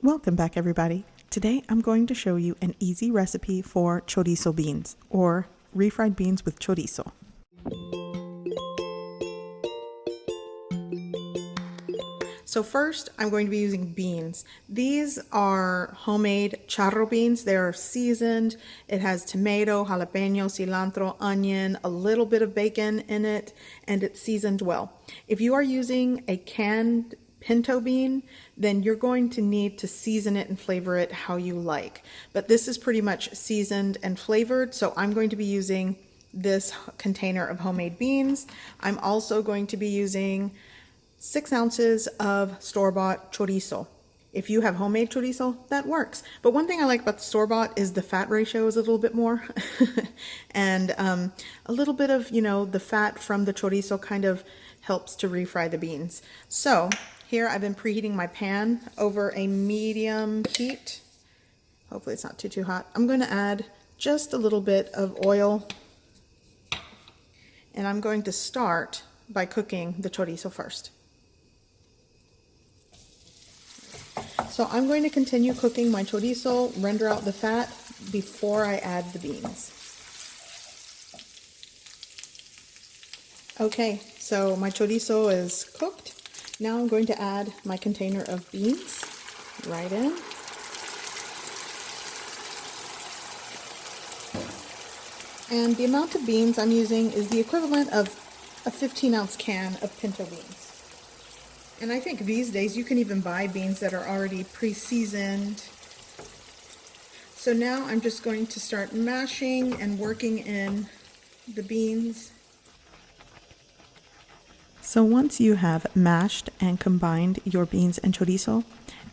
Welcome back, everybody. Today I'm going to show you an easy recipe for chorizo beans, or refried beans with chorizo. So first, I'm going to be using beans. These are homemade charro beans. They're seasoned. It has tomato, jalapeno, cilantro, onion, a little bit of bacon in it, and it's seasoned well. If you are using a canned pinto bean, then you're going to need to season it and flavor it how you like. But this is pretty much seasoned and flavored, so I'm going to be using this container of homemade beans. I'm also going to be using 6 ounces of store-bought chorizo. If you have homemade chorizo, that works. But one thing I like about the store-bought is the fat ratio is a little bit more. And a little bit of, the fat from the chorizo kind of helps to refry the beans. So here I've been preheating my pan over a medium heat. Hopefully it's not too hot. I'm going to add just a little bit of oil. And I'm going to start by cooking the chorizo first. So I'm going to continue cooking my chorizo, render out the fat before I add the beans. Okay, so my chorizo is cooked. Now I'm going to add my container of beans right in. And the amount of beans I'm using is the equivalent of a 15-ounce can of pinto beans. And I think these days you can even buy beans that are already pre-seasoned. So now I'm just going to start mashing and working in the beans. So once you have mashed and combined your beans and chorizo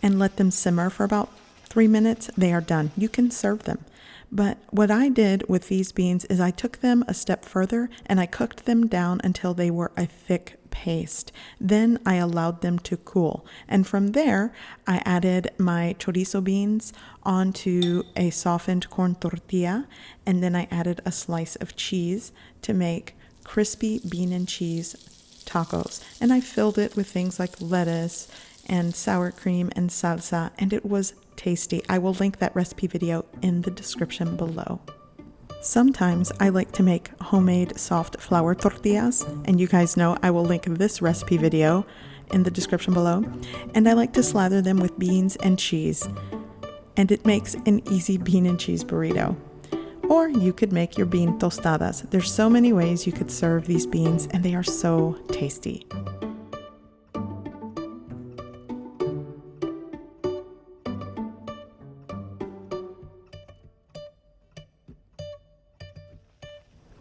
and let them simmer for about 3 minutes, they are done. You can serve them. But what I did with these beans is I took them a step further and I cooked them down until they were a thick paste. Then I allowed them to cool. And from there, I added my chorizo beans onto a softened corn tortilla. And then I added a slice of cheese to make crispy bean and cheese tacos. And I filled it with things like lettuce and sour cream and salsa, and it was tasty. I will link that recipe video in the description below. Sometimes I like to make homemade soft flour tortillas, and you guys know I will link this recipe video in the description below. And I like to slather them with beans and cheese, and it makes an easy bean and cheese burrito. Or you could make your bean tostadas. There's so many ways you could serve these beans, and they are so tasty.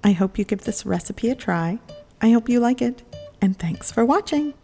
I hope you give this recipe a try. I hope you like it, and thanks for watching.